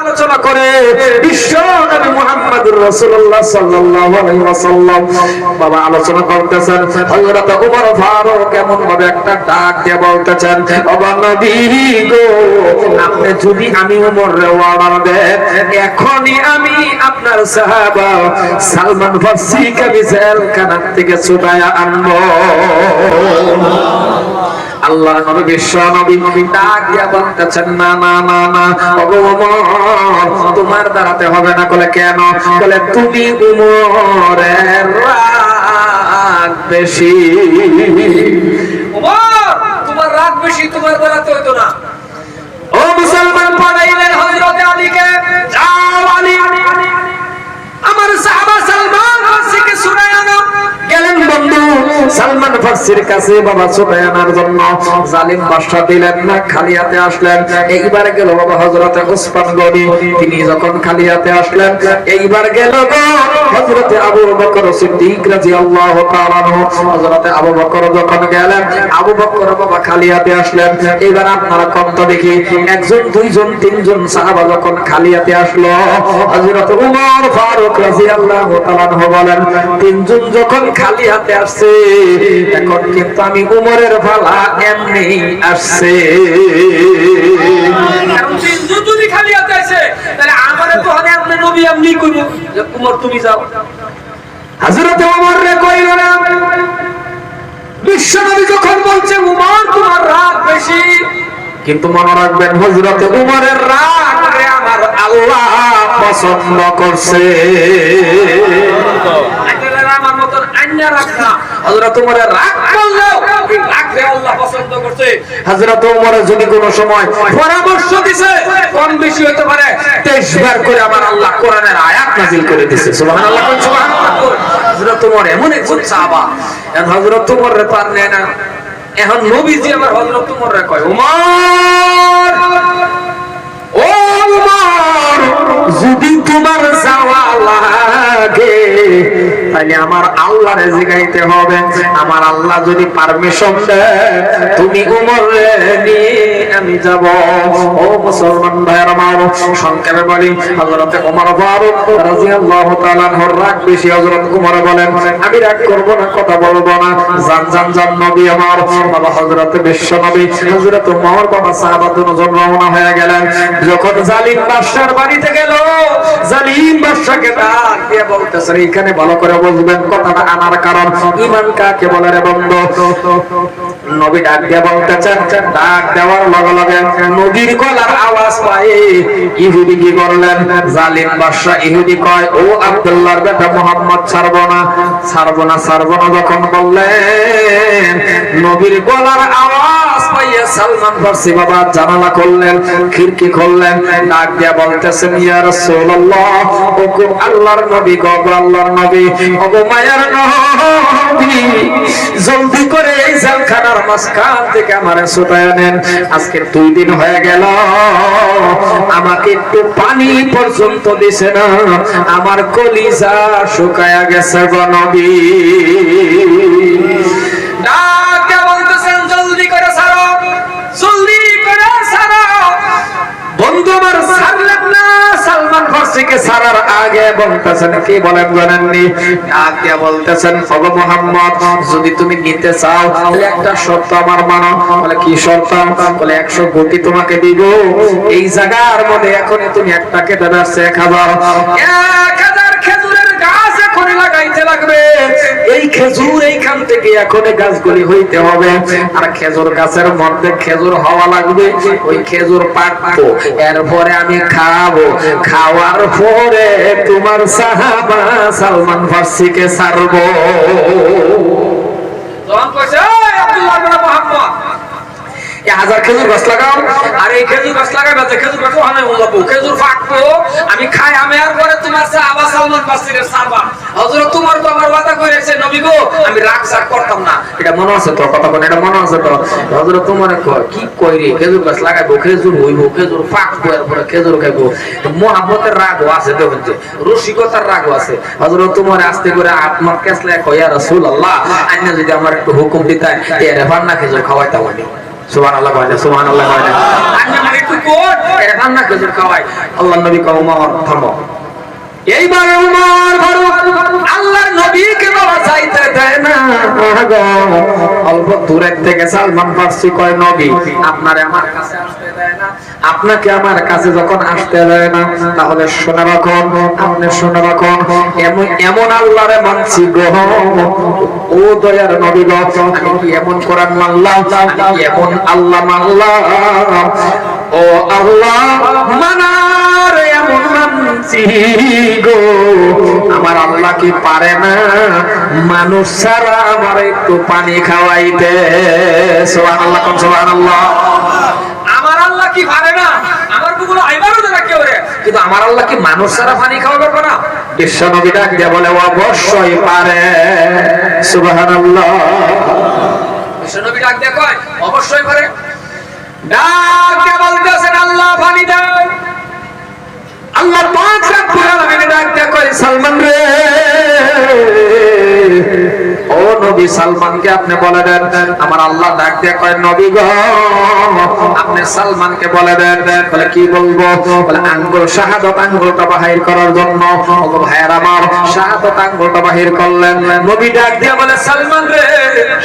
আলোচনা করে বিশ্ব নবী মুহাম্মদুর রাসূলুল্লাহ সাল্লাল্লাহু আলাইহি ওয়াসাল্লাম বাবা আলোচনা করতেছেন। হযরত ওমর ফারুক এমন ভাবে একটা ডাক দিয়ে বলতেছেন, ও নবী গো, আপনি যদি আমি ওমরের অর্ডার দেন, এখনই আমি আপনার সাহাবা সালমান ফার্সিকে জেলখানা থেকে ছুটায়া আনবো। আল্লাহ নবী বিশ্ব নবী ডাক দিয়া বলতেছেন, না না না না তোমার দাঁড়াতে হবে না। বলে কেন? বলে তুমি উমরের রাগ বেশি। উমর তোমার রাগ বেশি, তোমার দাঁড়াতে হইতো না। ও মুসলমান, পড়াইলেন হযরত আলীকে, যাও আলী আমার সাহাবা সালমান ফার্সিকে ছুটায় আনো। গেলেন বন্ধু সালমান ফার্সির কাছে বাবা ছুটায় আনার জন্য। জালিম বাদশা দিলেন না, খালি হাতে আসলেন। এইবার গেল বাবা হযরত ওসমান গনি, তিনি যখন খালি হাতে আসলেন, এইবার গেল গো হযরত আবু বকর সিদ্দিক রাদিয়াল্লাহু তাআলা আনহু। হযরত আবু বকর যখন গেলেন, আবু বকর বাবা খালি হাতে আসলেন। এইবার আপনারা কত দেখি, একজন দুইজন তিনজন সাহাবা যখন খালি হাতে আসলো, হযরত ওমর ফারুক রাদিয়াল্লাহু তাআলা আনহু বলেন, তিনজন যখন খালি হাতে আসছে, এখন কিন্তু আমি উমরের ভালা এমনি আসছে। কারণ তিনজন যদি খালি হাতে আসে, তাহলে আমারে তো হবে আপনি নবী এমনি কইব যে উমর তুমি যাও। হযরত ওমর রে কইল না। বিশ্ব নবী যখন বলছে উমর তোমার রাগ বেশি, কিন্তু মনে রাখবেন হযরত উমরের রাগ রে আমার আল্লাহ পছন্দ করছে। আমার মতন আইনা রাখা হযরত উমরের রাগ করলেও এই রাগকে আল্লাহ পছন্দ করছে। হযরত ওমর যদি কোন সময় পরামর্শ দিছে, কম বেশি হতে পারে 23 বার করে আমার আল্লাহ কোরআনের আয়াত নাযিল করে দিয়েছে। সুবহানাল্লাহ, সুবহানাল্লাহ। হযরত ওমর এমন একজন সাহাবা, এখন হযরত ওমর রে পার নেয় না। এখন নবীজি আবার হযরত ওমর রে কয়, ওমর ও ওমর, যদি তোমার যাওয়া লাগে তাহলে আমার আল্লাহরে জিগাইতে হবে। আমার আল্লাহ যদি পারমিশন দেয়, তুমি উমরে নিয়ে আমি যাব। ও মুসলমান ভাইরা আমার, সংক্ষেপে বলি, হযরত ওমর ফারুক রাদিয়াল্লাহু তাআলা আনহুর রাগ বেশি। হযরত ওমর বলেন, আমি রাগ করব না, কথা বলবো না, জান জান জান নবী আমার। বাবা হযরত বিশ্ব নবী হযরত ওমর বাবা সাহাবা দুজন রওনা হয়ে গেলেন। যখন জালিম বাদশার বাড়িতে গেল, জালিম বাদশাকে ডাক দিয়ে বলতেছেন, এখানে ভালো করে বুঝবেন কথাটা আনার কারণ। ঈমান কাকে বলে রে বন্ধু? নবী ডাক দিয়ে বলতেছেন, ডাক দেওয়ার লগে লগে নবীর গলার আওয়াজ পায় ইহুদি কি করলেন? জালিম বাদশা ইহুদি কয়, ও আব্দুল্লাহর বেটা মুহাম্মদ ছাড়বো না, ছাড়বো না, ছাড়বো না যখন বললেন, নবীর গলার আওয়াজ পাইয়া সালমান ফার্সি বাবা জানালা করলেন, খিড়কি খুললেন, ডাক দিয়া বলতেছেন, ইয়া রাসূলুল্লাহ, ও গো আল্লাহর নবী, গো আল্লাহর নবী, ও গো মায়ার নবী, জলদি করে এই জেলখানার মাঝখান থেকে আমারে ছুটায় নেন। আজকে 2 দিন হয়ে গেল, আমাকে একটু পানি পর্যন্ত দিছে না, আমার কলিজা শুকায়া গেছে গো নবী। ডাক দিয়া বলতেছেন, জলদি করে ছাড়ো, জলদি করে ছাড়ো। বন্ধু আমার ছাড়লেন না, সালমান ফার্সিকে ছাড়ার আগে বলতেছেন, কি বলেন জানেননি? ডাক দিয়া বলতেছেন, ওগো মুহাম্মদ, যদি তুমি নিতে চাও তাহলে একটা শর্ত আমার মানো। বলে কি শর্ত? বলে 100 কোটি তোমাকে দিব। এই জায়গার মধ্যে এখন তুমি একটা কেটে দাঁড়াচ্ছে 1000 খেজুরের গাছ এখনই লাগাইতে লাগবে। এই খেজুর এইখান থেকে এখন গাছগুলি হইতে হবে, আর খেজুর গাছের মধ্যে খেজুর হওয়া লাগবে। ওই খেজুর পাকবো, এরপরে আমি খাবো, খাওয়ার পরে তোমার সাহাবা সালমান ফার্সিকে ছাড়বো। তখন কইছে, এই আব্দুল্লাহ ইবনে মুহাম্মদ, 1000 খেজুর গাছ লাগাও, আর এই খেজুর গাছ লাগাবে, খেজুর গাছ ওখানে লাগাবো, খেজুর পাকবো, আমি খাই, আমি আর পরে তোমার সাহাবা সালমান ফার্সিকে ছাড়বা। হযরত ওমর তো আমার ওয়াদা করেছে, নবী গো, আমি রাগ সাগ করতাম না। এটা মনে আছে তো? কথা বলে, এটা মনে আছে তো? হযরত ওমর কয়, কি কই রে, খেজুর গাছ লাগাবো, খেজুর হইবো, খেজুর পাকবো, এরপরে খেজুর খাইবো। মুহাব্বতের রাগও আছে, দেখুন যে রসিকতার রাগও আছে। হযরত ওমর আস্তে করে আত্মার কেসলে কয়, ইয়া রাসূলুল্লাহ, আপনি যদি আমার একটু হুকুম দিতেন, এর ভান্না খেজুর খাওয়াইতাম আমি। সুবহানাল্লাহ কয় না, সুবহানাল্লাহ কয় না। আমি আমার একটু কোট এটা ঠান্ডা খেজুর খাওয়াই। আল্লাহর নবী কয় উমর থামো। এইবার উমর ফারুক আল্লাহর নবীকে বাবা যাইতে দেয় না গো। অল্প দূরের থেকে সালমান ফারসি কয় নবী আপনারে আমার কাছে আসতে দেয় না, আপনাকে আমার কাছে যখন আসতে দেয় না তাহলে শুনে রাখুন, আপনি শুনে রাখুন, এমন আল্লাহরে মানছি গো ও দয়ার নবী গো, আমি কি এমন কোরআন মানলাম, আমি কি এমন আল্লাহ মানলাম, ও আল্লাহ মানার এমন মানছি গো, আমার আল্লাহ কি পারে না মানুষ ছাড়া আমার একটু পানি খাওয়াইতে? সুবহানাল্লাহ, সুবহানাল্লাহ। আমার আল্লাহ কি পারে না? আমার গুলো আইবারও না কেউ রে, কিন্তু আমার আল্লাহ কি মানুষ ছাড়া পানি খাওয়াবে না? বিশ্ব নবী ডাক দিয়ে বলে অবশ্যই পারে। সুবহানাল্লাহ। বিশ্ব নবী ডাক দিয়ে কয় অবশ্যই পারে। ডাক দিয়ে বলতেছেন আল্লাহ পানি দাও। আল্লাহর পাক রব্বুল আলামিন ডাক দিয়ে কয় সালমান রে, ও নবী সালমানকে আপনি বলে দেন। আমার আল্লাহ ডাক দিয়ে কয় নবী গো আপনি সালমানকে বলে দেন। বলে কি বলবো? বলে আঙ্গুল শাহাদাত আঙ্গুলটা বাহির করার জন্য। ও ভাইয়ের আমার শাহাদাত আঙ্গুলটা বাহির করলেন। নবী ডাক দিয়ে বলে সালমান রে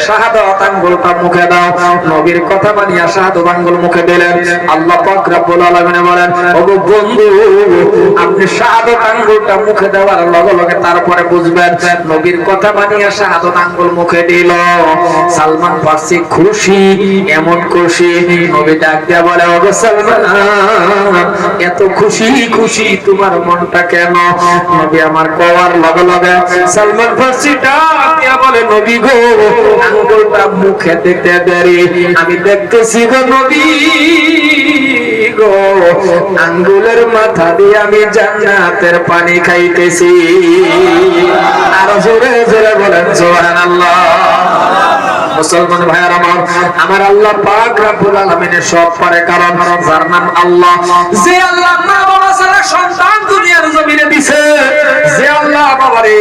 শাহাদাত আঙ্গুলটা মুখে দাও। নবীর কথা মানিয়া শাহাদাত আঙ্গুল মুখে দিলেন। আল্লাহ পাক রব্বুল আলামিন বলেন ও বন্ধু আপনি শাহাদাত আঙ্গুলটা মুখে দেওয়ার লগে লগে তারপরে বুঝবেন নবীর কথা মানিয়া শাহাদাত আঙ্গুল মুখে দিল। সালমান ফারসি খুশি, এমন খুশি। নবী ডাক দিয়া বলে ও সালমান এত খুশি খুশি তোমার মনটা কেন? নবী আমার কওয়ার লগে লগে সালমান ফারসি ডাক দিয়া বলে নবী গো আঙ্গুলটা মুখে দিতে দেরি, আমি দেখতেছি গো নবী গো আঙ্গুলের মাথা দিয়ে আমি জান্নাতের পানি খাইতেছি। আর জোরে জোরে বলেন সুবহানাল্লাহ। মুসলমান ভাইয়ার আমার আল্লাহ পাক রব্বুল আলামিনের সব পারে, কারণ যার নাম আল্লাহ, যে আল্লাহ মা বাবা ছাড়া সন্তান দুনিয়ার জমিনে দিছে, যে আল্লাহ বাবারে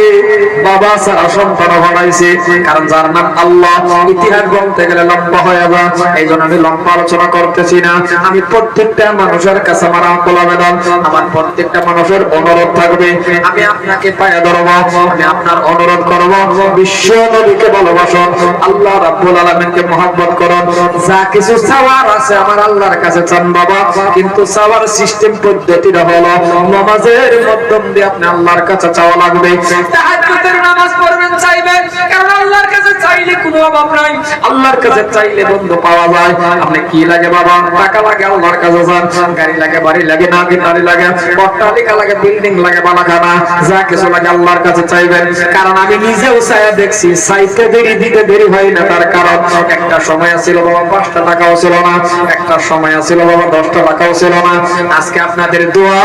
বাবা ছাড়া সন্তান বানাইছে, কারণ যার নাম আল্লাহ। ইতিহাস বলতে গেলে লম্বা হয়ে যায়, এই জন্য আমি লম্বা আলোচনা করতেছি না। আমি প্রত্যেকটা মানুষের কাছে আমার আকুল আবেদন, আমার প্রত্যেকটা মানুষের অনুরোধ থাকবে, আমি আপনাকে পায়ে ধরবো, আমি আপনার অনুরোধ করবো বিশ্ব নবীকে ভালোবাসুন, আল্লাহ রাব্বুল আলামিনকে মহব্বত করুন। যা কিছু চাওয়ার আছে আমার আল্লাহর কাছে চান বাবা, কিন্তু চাওয়ার সিস্টেম পদ্ধতিটা হলো নামাজের মাধ্যম দিয়ে আপনি আল্লাহর কাছে চাওয়া লাগবে। তাহাজ্জুদের নামাজ পড়বেন চাইবেন, কারণ আল্লাহর কাছে চাইলে কোনো অভাব নাই, আল্লাহর কাছে চাইলে বন্ধু পাওয়া যায়। আপনি কি লাগে বাবা? টাকা লাগে আল্লাহর কাছে যান, গাড়ি লাগে বাড়ি লাগে না গাড়ি লাগে, অট্টালিকা লাগে বিল্ডিং লাগে বালাখানা, যা কিছু লাগে আল্লাহর কাছে চাইবেন। কারণ আমি নিজেও চাইয়া দেখছি চাইতে দেরি দিতে দেরি হয় না। তার কারণ একটা সময় ছিল বাবা 5টা টাকাও ছিল না, একটা সময় ছিল বাবা 10টা টাকাও ছিল না। আজকে আপনাদের দোয়া,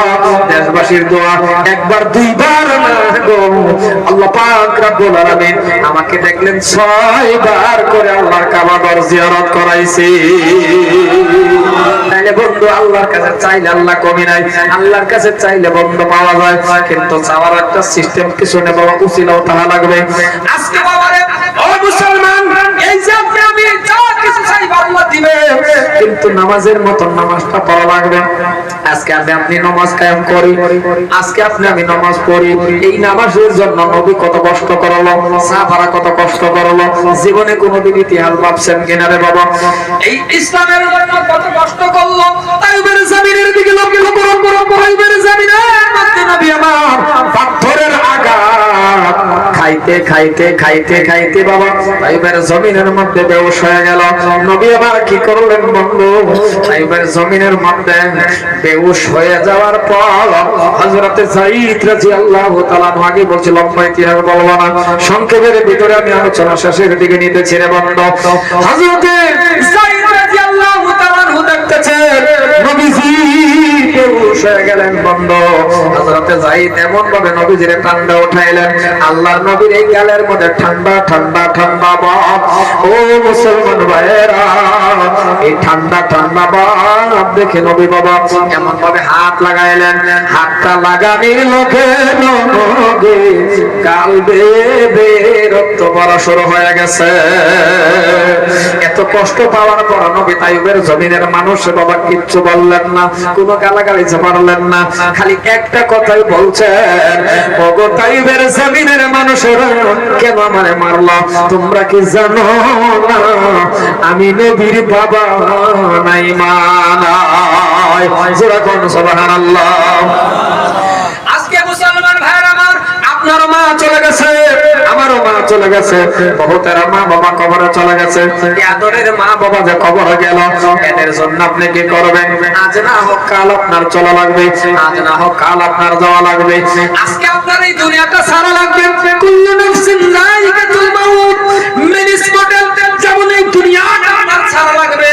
দেশবাসীর দোয়া, একবার দুইবার না গো আল্লাহ পাক রব্বুল আলামিন আমাকে দেখলেন 6 বার করে আল্লাহর কাবা ঘর জিয়ারত করাইছি। তাইলে বন্ধু আল্লাহর কাছে চাইলে আল্লাহ কমি নাই, আল্লাহর কাছে চাইলে বন্ধু পাওয়া যায়, কিন্তু চাওয়ার একটা সিস্টেম পিছনে বাবা উচিলাও তাহা লাগবে। আজকে বাবারে ও মুসলমান, এই যে আমি যা কিছু চাইব আল্লাহ দিবে, কিন্তু নামাজের মত নামাজটা পড়া লাগবে। আজকে আপনি নামাজ কায়েম করি, আজকে আমি নামাজ পড়ি, এই নামাজের জন্য নবী কত কষ্ট করলো, সাহাবারা কত কষ্ট করলো, জীবনে কোনোদিন ইতিহাস ভাবছেন কিনা রে বাবা? এই ইসলামের জন্য কত কষ্ট করলো। তাইবের জমিনের দিকে লক্ষ্য করুন, তাইবের জমিনের মধ্যে নবী আমার পাথরের আঘাত খাইতে খাইতে খাইতে খাইতে বাবা তাইবের জমিনের মধ্যে বেহুশ হয়ে গেল। নবী আবার কি করলেন বন্ধু? তাইবের জমিনের মধ্যে বেহুশ হয়ে যাওয়ার পর হযরতে যায়েদ রাদিয়াল্লাহু তাআলা আগে বলছিল, লম্বা ইতিহাস বলবো না, সংক্ষেপের ভিতরে আমি আলোচনা শেষের দিকে নিতেছি রে বন্ধু। হযরতে যায়েদ রাদিয়াল্লাহু তাআলা দেখতেছেন নবীজি বেহুশ হয়ে গেলেন বন্ধ। হযরতে যায়েদ এমন ভাবে নবীজির ঠান্ডা উঠাইলেন, আল্লাহর নবীর এই গালের মধ্যে ঠান্ডা ঠান্ডা ঠান্ডা ভাব। ও মুসলমান ভাইয়েরা, এই ঠান্ডা ঠান্ডা ভাব দেখে নবী বাবা এমন ভাবে হাত লাগাইলেন, হাতটা লাগানির লোকে নবী গাল বেয়ে রক্ত পড়া শুরু হয়ে গেছে। এত কষ্ট পাওয়ার পর নবী তাইবের জমিনের মানুষ বাবা কিচ্ছু বললেন না, কোনো গালাগালি পারলেন না, খালি একটা কথাই বলছেন, ওগো তাইবের জমিনের মানুষেরা কেন আমারে মারলো? তোমরা কি জানো না আমি নবীর বাবা নাই মা নাই? জোরে কোন সুবহানাল্লাহ। আজকে মুসলমান ভাইরা আমার, আপনার মা চলে গেছে, আমারও মা চলে গেছে, বহুতের মা বাবা কবরে চলে গেছে। এই আদরের মা বাবা যে কবরে গেল, এদের জন্য আপনি কি করবেন? আজ না হোক কাল আপনার চলা লাগবে, আজ না হোক কাল আপনার যাওয়া লাগবে। আজকে আপনার এই দুনিয়াটা সারা লাগবে। কুল্লু নাফসিন যায়িকাতুল মাউত, মিনিস মডেল যেমন এই দুনিয়াটা আপনার সারা লাগবে।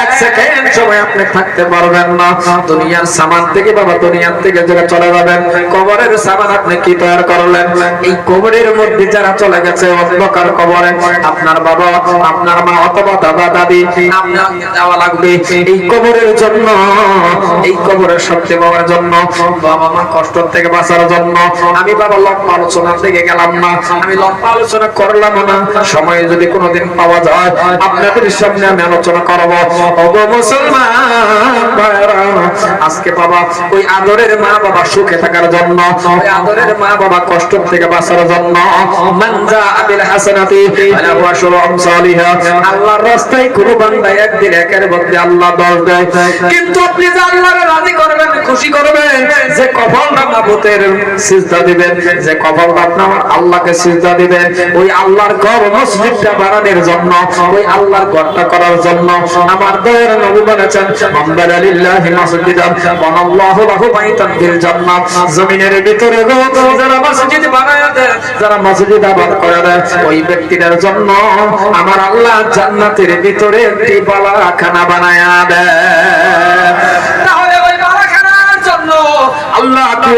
এক সেকেন্ড সময় আপনি থাকতে পারবেন না। দুনিয়ার সামান থেকে বাবা দুনিয়ার থেকে যারা চলে যাবেন, কবরের সামান আপনি কি তৈরি করলেন? এই কবরের মধ্যে যারা চলে গেছে অন্ধকার কবরে, আপনার বাবা আপনার মা অথবা দাদা দাদি আপনার যাওয়া লাগবে এই কবরের জন্য, এই কবরের শক্তি পাওয়ার জন্য, বাবা মা কষ্ট থেকে বাঁচার জন্য। আমি বাবা লম্বা আলোচনা থেকে গেলাম না, আমি লম্বা আলোচনা করলাম না, সময় যদি কোনোদিন পাওয়া যায় আপনাদের সামনে আমি আলোচনা করবো। ওগো মুসলমান ভাইরা, আজকে বাবা ওই আদরের মা বাবা সুখে থাকার জন্য, ওই আদরের মা বাবা কষ্ট থেকে বাঁচার জন্য, মান জাআ বিল হাসানাতি ফালাহু আশরু আমসালিহা, আল্লাহর রাস্তায় কোন বান্দা একদিন একের বদলে আল্লাহ 10 দেয়। কিন্তু আপনি যে আল্লাহকে রাজি করবেন, খুশি করবেন, যে কপালটা মাবুতের সিজদা দিবেন, যে কপালটা আপনার আল্লাহকে সিজদা দিবেন, ওই আল্লাহর ঘর মসজিদটা বানানোর জন্য, ওই আল্লাহর ঘরটা করার জন্য আমার দয়ার নবী বলেছেন, মানবানা লিল্লাহি মাসজিদান বানাল্লাহু লাহু বাইতান ফিল জান্নাত। জমিনের ভিতরে যারা মসজিদ বানায় দেয়, যারা মসজিদ আবাদ করে দেয়, ওই ব্যক্তিদের জন্য আমার আল্লাহ জান্নাতের ভিতরে একটি বালাখানা বানায়া দেয়। তাহলে ওই বালাখানার জন্য আল্লাহ কি